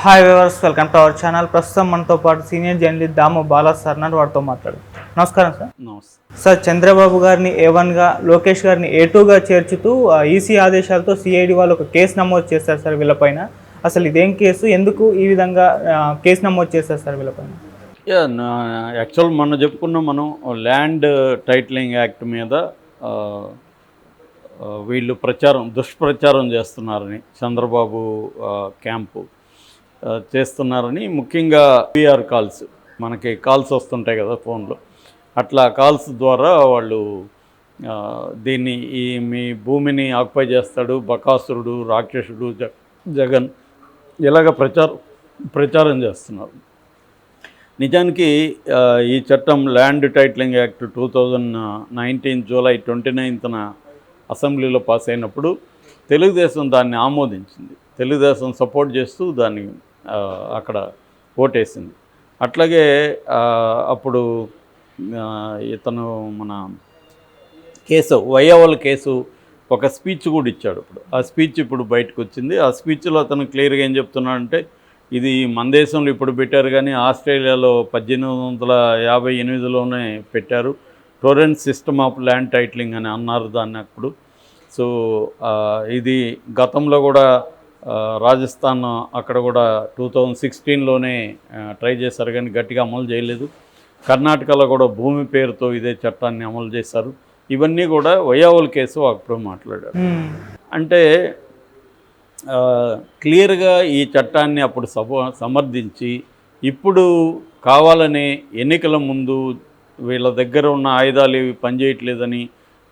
Hi viewers, welcome to our channel. ప్రస్తుతం మనతో పాటు సీనియర్ జర్నలిస్ట్ దాము బాలా సార్ నాడు వారితో మాట్లాడు. నమస్కారం సార్. సార్, చంద్రబాబు గారిని A1గా, లోకేష్ గారిని A2గా చేర్చుతూ ఈసీ ఆదేశాలతో సిఐడి వాళ్ళు ఒక కేసు నమోదు చేస్తారు సార్ వీళ్ళపైన. అసలు ఇదేం కేసు, ఎందుకు ఈ విధంగా కేసు నమోదు చేస్తారు సార్ వీళ్ళపైన? యాక్చువల్ మనం చెప్పుకున్నాం, మనం ల్యాండ్ టైటిలింగ్ యాక్ట్ మీద వీళ్ళు దుష్ప్రచారం చేస్తున్నారని, చంద్రబాబు క్యాంపు చేస్తున్నారని, ముఖ్యంగా పిఆర్ కాల్స్, మనకి కాల్స్ వస్తుంటాయి కదా ఫోన్లో, అట్లా కాల్స్ ద్వారా వాళ్ళు దీన్ని మీ భూమిని ఆక్యుపై చేస్తాడు బకాసురుడు, రాక్షసుడు జగన్, ఇలాగ ప్రచారం చేస్తున్నారు. నిజానికి ఈ చట్టం ల్యాండ్ టైటిలింగ్ యాక్ట్ 2019 జూలై 29న అసెంబ్లీలో పాస్ అయినప్పుడు తెలుగుదేశం దాన్ని ఆమోదించింది. తెలుగుదేశం సపోర్ట్ చేస్తూ దాన్ని అక్కడ ఓటేసింది. అట్లాగే అప్పుడు ఇతను మన వైయవల్ కేసు ఒక స్పీచ్ కూడా ఇచ్చాడు. ఆ స్పీచ్ ఇప్పుడు బయటకు వచ్చింది. ఆ స్పీచ్లో అతను క్లియర్గా ఏం చెప్తున్నాడంటే, ఇది మన దేశంలో ఇప్పుడు పెట్టారు కానీ ఆస్ట్రేలియాలో 1858లోనే పెట్టారు. Torrent system of land titling అని అన్నారు దాన్ని అప్పుడు. సో ఇది గతంలో కూడా రాజస్థాన్ అక్కడ కూడా 2016లోనే ట్రై చేశారు కానీ గట్టిగా అమలు చేయలేదు. కర్ణాటకలో కూడా భూమి పేరుతో ఇదే చట్టాన్ని అమలు చేశారు. ఇవన్నీ కూడా వైయవల్ కేసు అప్పుడు మాట్లాడారు. అంటే క్లియర్గా ఈ చట్టాన్ని అప్పుడు సమర్థించి, ఇప్పుడు కావాలని ఎన్నికల ముందు వీళ్ళ దగ్గర ఉన్న ఆయుధాలు ఇవి పనిచేయట్లేదని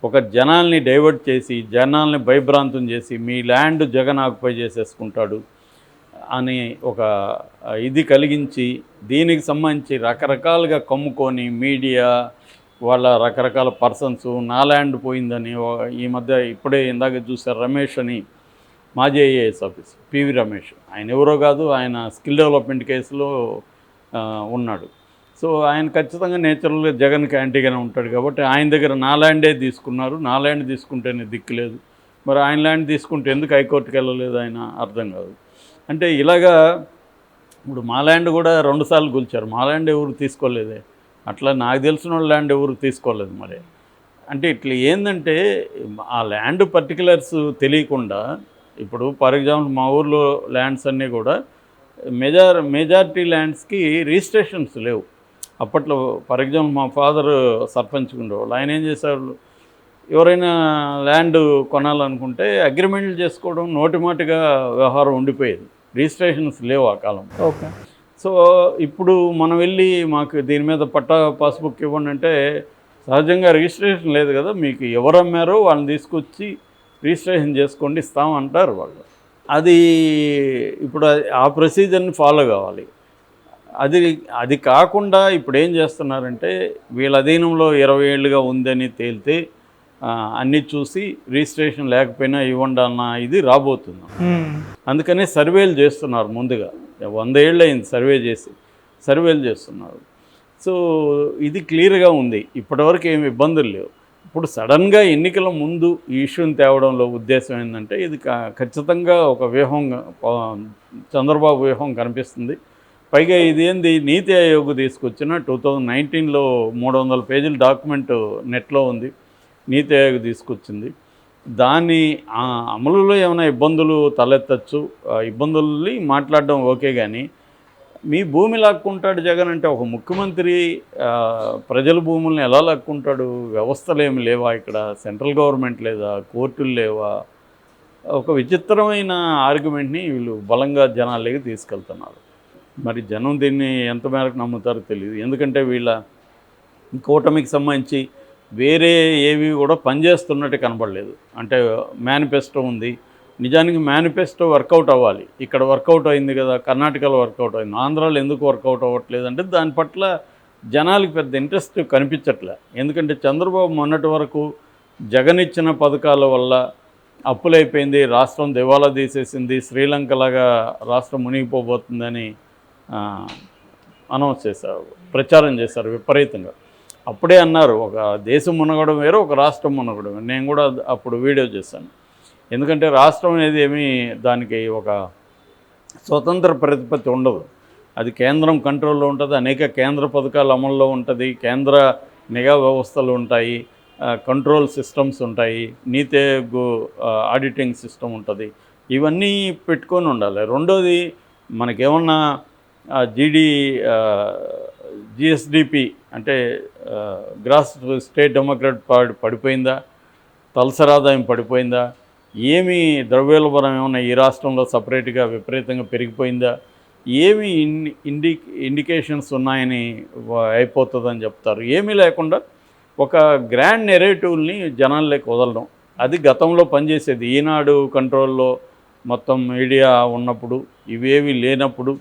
ఒక జనాల్ని డైవర్ట్ చేసి, జనాల్ని భయభ్రాంతం చేసి, మీ ల్యాండ్ జగన్ ఆక్యుపై చేసేసుకుంటాడు అని ఒక ఇది కలిగించి, దీనికి సంబంధించి రకరకాలుగా కమ్ముకొని మీడియా వాళ్ళ రకరకాల పర్సన్స్ నా ల్యాండ్ పోయిందని, ఈ మధ్య ఇప్పుడే ఇందాక చూసారు రమేష్ అని, మాజీ ఐఏఎస్ ఆఫీసర్ పివి రమేష్, ఆయన ఎవరో కాదు, ఆయన స్కిల్ డెవలప్మెంట్ కేసులో ఉన్నాడు. సో ఆయన ఖచ్చితంగా నేచురల్గా జగన్కి యాంటీగానే ఉంటాడు కాబట్టి ఆయన దగ్గర నా ల్యాండే తీసుకున్నారు. నా ల్యాండ్ తీసుకుంటేనే దిక్కులేదు, మరి ఆయన ల్యాండ్ తీసుకుంటే ఎందుకు హైకోర్టుకి వెళ్ళలేదు ఆయన అర్థం కాదు. అంటే ఇలాగా ఇప్పుడు మా ల్యాండ్ కూడా 2 సార్లు కూల్చారు, మా ల్యాండ్ ఎవరు తీసుకోలేదే, అట్లా నాకు తెలిసిన వాళ్ళ ల్యాండ్ ఎవరు తీసుకోలేదు. మరి అంటే ఇట్లా ఏంటంటే ఆ ల్యాండ్ పర్టికులర్స్ తెలియకుండా, ఇప్పుడు ఫర్ ఎగ్జాంపుల్ మా ఊర్లో ల్యాండ్స్ అన్నీ కూడా మెజారిటీ ల్యాండ్స్కి రిజిస్ట్రేషన్స్ లేవు. అప్పట్లో ఫర్ ఎగ్జాంపుల్ మా ఫాదర్ సర్పంచ్గా ఉండేవాళ్ళు. ఆయన ఏం చేశారు, ఎవరైనా ల్యాండ్ కొనాలనుకుంటే అగ్రిమెంట్లు చేసుకోవడం నోటిమాటిగా వ్యవహారం ఉండిపోయేది, రిజిస్ట్రేషన్స్ లేవు ఆ కాలం. ఓకే. సో ఇప్పుడు మనం వెళ్ళి మాకు దీని మీద పట్టా పాస్బుక్ ఇవ్వండి అంటే, సహజంగా రిజిస్ట్రేషన్ లేదు కదా, మీకు ఎవరు అమ్మారో వాళ్ళని తీసుకొచ్చి రిజిస్ట్రేషన్ చేసుకోండి ఇస్తామంటారు వాళ్ళు. అది ఇప్పుడు ఆ ప్రొసీజర్ని ఫాలో కావాలి. అది కాకుండా ఇప్పుడు ఏం చేస్తున్నారంటే, వీళ్ళ అధీనంలో 20 ఏళ్ళుగా ఉందని తేలితే అన్నీ చూసి రిజిస్ట్రేషన్ లేకపోయినా ఇవ్వండి అన్న ఇది రాబోతుంది. అందుకనే సర్వేలు చేస్తున్నారు. ముందుగా 100 ఏళ్ళు అయింది సర్వేలు చేస్తున్నారు. సో ఇది క్లియర్గా ఉంది. ఇప్పటివరకు ఏమి ఇబ్బందులు లేవు. ఇప్పుడు సడన్గా ఎన్నికల ముందు ఈ ఇష్యూని తేవడంలో ఉద్దేశం ఏంటంటే, ఇది ఖచ్చితంగా ఒక వ్యూహం, చంద్రబాబు వ్యూహం కనిపిస్తుంది. పైగా ఇదేంది, నీతి ఆయోగ్ తీసుకొచ్చిన 2019లో 300 పేజీల డాక్యుమెంట్ నెట్లో ఉంది, నీతి ఆయోగ్ తీసుకొచ్చింది. దాని అమలులో ఏమైనా ఇబ్బందులు తలెత్తచ్చు, ఇబ్బందుల్ని మాట్లాడడం ఓకే, కానీ మీ భూమి లాక్కుంటాడు జగన్ అంటే, ఒక ముఖ్యమంత్రి ప్రజల భూముల్ని ఎలా లాక్కుంటాడు? వ్యవస్థలు ఏమి లేవా ఇక్కడ? సెంట్రల్ గవర్నమెంట్ లేదా? కోర్టులు లేవా? ఒక విచిత్రమైన ఆర్గ్యుమెంట్ని వీళ్ళు బలంగా జనాలకి తీసుకెళ్తున్నారు. మరి జనం దీన్ని ఎంత మేరకు నమ్ముతారో తెలియదు. ఎందుకంటే వీళ్ళ కూటమికి సంబంధించి వేరే ఏవి కూడా పనిచేస్తున్నట్టు కనబడలేదు. అంటే మేనిఫెస్టో ఉంది, నిజానికి మేనిఫెస్టో వర్కౌట్ అవ్వాలి. ఇక్కడ వర్కౌట్ అయింది కదా, కర్ణాటకలో వర్కౌట్ అయింది, ఆంధ్రాలో ఎందుకు వర్కౌట్ అవ్వట్లేదు అంటే దాని పట్ల జనాలకి పెద్ద ఇంట్రెస్ట్ కనిపించట్లే. ఎందుకంటే చంద్రబాబు మొన్నటి వరకు జగన్ ఇచ్చిన పథకాల వల్ల అప్పులైపోయింది, రాష్ట్రం దివాలా తీసేసింది, శ్రీలంకలాగా రాష్ట్రం మునిగిపోబోతుందని అనౌన్స్ చేశారు, ప్రచారం చేశారు విపరీతంగా. అప్పుడే అన్నారు, ఒక దేశం మునగడం వేరు, ఒక రాష్ట్రం మునగడం. నేను కూడా అప్పుడు వీడియో చేశాను. ఎందుకంటే రాష్ట్రం అనేది ఏమీ దానికి ఒక స్వతంత్ర ప్రతిపత్తి ఉండదు. అది కేంద్రం కంట్రోల్లో ఉంటుంది. అనేక కేంద్ర పథకాలు అమల్లో ఉంటుంది. కేంద్ర నిఘా వ్యవస్థలు ఉంటాయి, కంట్రోల్ సిస్టమ్స్ ఉంటాయి, నీతి ఆయోగ్ ఆడిటింగ్ సిస్టమ్ ఉంటుంది. ఇవన్నీ పెట్టుకొని ఉండాలి. రెండోది మనకేమన్నా జిఎస్డిపి అంటే గ్రాస్ స్టేట్ డెమోక్రాట్ పడిపోయిందా, తలసరి ఆదాయం పడిపోయిందా, ఏమి ద్రవ్యోల్బణం ఏమన్నా ఈ రాష్ట్రంలో సపరేట్గా విపరీతంగా పెరిగిపోయిందా, ఏమి ఇండికేషన్స్ ఉన్నాయని అయిపోతుందని చెప్తారు. ఏమీ లేకుండా ఒక గ్రాండ్ నెరేటివ్ని జనాల్లోకి వదలడం, అది గతంలో పనిచేసేది. ఈనాడు కంట్రోల్లో మొత్తం మీడియా ఉన్నప్పుడు, ఇవేవి లేనప్పుడు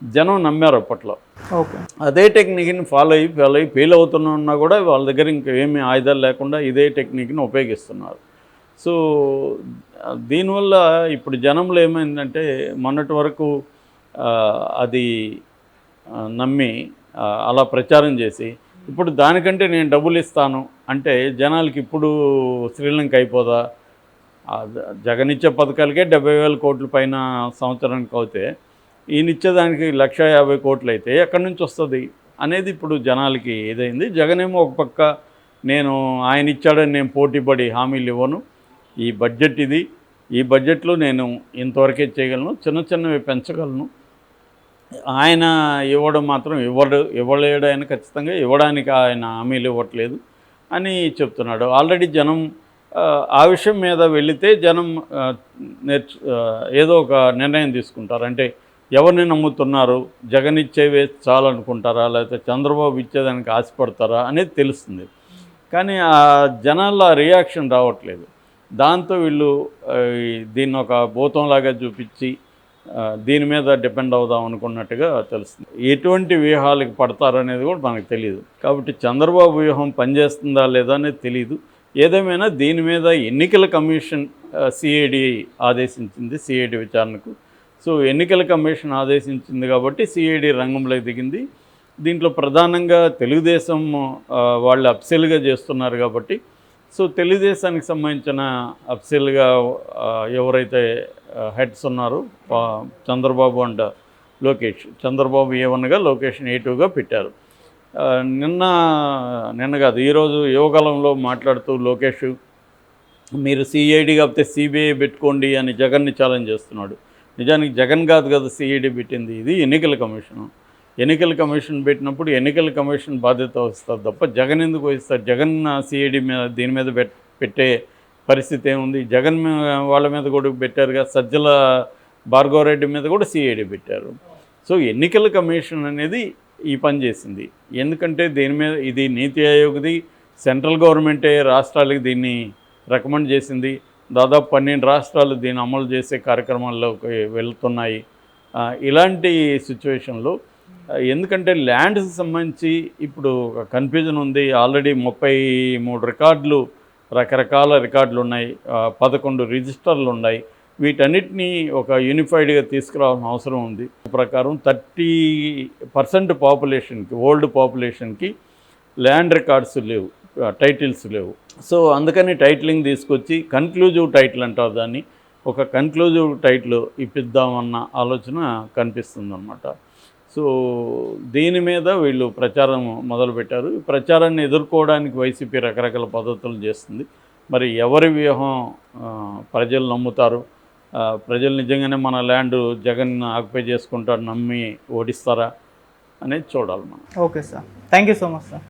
జనం నమ్మారు అప్పట్లో. ఓకే, అదే టెక్నిక్ని ఫాలో అయ్యి ఫెయిల్ అవుతున్నా కూడా వాళ్ళ దగ్గర ఇంకా ఏమీ ఆయుధాలు లేకుండా ఇదే టెక్నిక్ని ఉపయోగిస్తున్నారు. సో దీనివల్ల ఇప్పుడు జనంలో ఏమైందంటే మొన్నటి వరకు అది నమ్మి అలా ప్రచారం చేసి ఇప్పుడు దానికంటే నేను డబ్బులు ఇస్తాను అంటే జనాలకి ఇప్పుడు శ్రీలంక అయిపోదా? జగన్ ఇచ్చే పథకాలకే 70,000 కోట్ల పైన సంవత్సరానికి అవుతే ఈయన ఇచ్చేదానికి 1,50,000 కోట్లు అయితే ఎక్కడి నుంచి వస్తుంది అనేది ఇప్పుడు జనాలకి ఇదైంది. జగన్ ఏమో ఒక పక్క నేను ఆయన ఇచ్చాడని నేను పోటీపడి హామీలు ఇవ్వను, ఈ బడ్జెట్ ఇది, ఈ బడ్జెట్లో నేను ఇంతవరకే చేయగలను, చిన్న చిన్నవి పెంచగలను, ఆయన ఇవ్వడం మాత్రం ఇవ్వలేడు, ఆయన ఖచ్చితంగా ఇవ్వడానికి ఆయన హామీలు ఇవ్వట్లేదు అని చెప్తున్నాడు. ఆల్రెడీ జనం ఆ విషయం మీద వెళితే జనం ఏదో ఒక నిర్ణయం తీసుకుంటారు. అంటే ఎవరిని నమ్ముతున్నారు, జగన్ ఇచ్చేవే చాలనుకుంటారా, లేకపోతే చంద్రబాబు ఇచ్చేదానికి ఆశపడతారా అనేది తెలుస్తుంది. కానీ ఆ జనాల్లో రియాక్షన్ రావట్లేదు. దాంతో వీళ్ళు దీన్ని ఒక భూతంలాగా చూపించి దీని మీద డిపెండ్ అవుదాం అనుకున్నట్టుగా తెలుస్తుంది. ఎటువంటి వ్యూహాలకు పడతారనేది కూడా మనకు తెలియదు. కాబట్టి చంద్రబాబు వ్యూహం పనిచేస్తుందా లేదా అనేది తెలియదు. ఏదేమైనా దీని మీద ఎన్నికల కమిషన్ సిఐడి ఆదేశించింది, సిఐడి విచారణకు. సో ఎన్నికల కమిషన్ ఆదేశించింది కాబట్టి సిఐడి రంగంలోకి దిగింది. దీంట్లో ప్రధానంగా తెలుగుదేశం వాళ్ళు అప్సెల్గా చేస్తున్నారు కాబట్టి, సో తెలుగుదేశానికి సంబంధించిన అఫీషియల్గా ఎవరైతే హెడ్స్ ఉన్నారో చంద్రబాబు అండ్ లోకేష్, చంద్రబాబు A1గా లోకేష్ A2గా పెట్టారు. నిన్న కాదు ఈరోజు యువకాలంలో మాట్లాడుతూ లోకేష్ మీరు సిఐడి కాకపోతే సిబిఐ పెట్టుకోండి అని జగన్ని ఛాలెంజ్ చేస్తున్నాడు. నిజానికి జగన్ కాదు కదా సిఐడి పెట్టింది, ఇది ఎన్నికల కమిషను. ఎన్నికల కమిషన్ పెట్టినప్పుడు ఎన్నికల కమిషన్ బాధ్యత వస్తుంది తప్ప జగన్ ఎందుకు వహిస్తారు? జగన్ సిఐడి మీద దీని మీద పెట్టే పరిస్థితి ఏముంది? జగన్ వాళ్ళ మీద కూడా పెట్టారుగా, సజ్జల భార్గవరెడ్డి మీద కూడా సిఐడి పెట్టారు. సో ఎన్నికల కమిషన్ అనేది ఈ పని చేసింది. ఎందుకంటే దీని మీద ఇది నీతి ఆయోగ్ది, సెంట్రల్ గవర్నమెంటే రాష్ట్రాలకి దీన్ని రికమెండ్ చేసింది. దాదాపు 12 రాష్ట్రాలు దీన్ని అమలు చేసే కార్యక్రమాల్లోకి వెళ్తున్నాయి. ఇలాంటి సిచ్యువేషన్లో ఎందుకంటే ల్యాండ్స్కి సంబంధించి ఇప్పుడు ఒక కన్ఫ్యూజన్ ఉంది. ఆల్రెడీ 33 రికార్డులు, రకరకాల రికార్డులు ఉన్నాయి, 11 రిజిస్టర్లు ఉన్నాయి. వీటన్నిటినీ ఒక యూనిఫైడ్గా తీసుకురావాల్సిన అవసరం ఉంది. ప్రకారం 30% పాపులేషన్కి, ఓల్డ్ పాపులేషన్కి ల్యాండ్ రికార్డ్స్ లేవు, టైటిల్స్ లేవు. సో అందుకని టైటిలింగ్ తీసుకొచ్చి కన్క్లూజివ్ టైటిల్ అంటారు దాన్ని, ఒక కన్క్లూజివ్ టైటిల్ ఇప్పిద్దామన్న ఆలోచన కనిపిస్తుందన్నమాట. సో దీని మీద వీళ్ళు ప్రచారం మొదలుపెట్టారు. ఈ ప్రచారాన్ని ఎదుర్కోవడానికి వైసీపీ రకరకాల పద్ధతులు చేస్తుంది. మరి ఎవరి వ్యూహం ప్రజలు నమ్ముతారు? ప్రజలు నిజంగానే మన ల్యాండ్ జగన్ ఆక్యుపై చేసుకుంటారు నమ్మి ఓడిస్తారా అనేది చూడాలి మనం. Okay sir, thank you so much sir.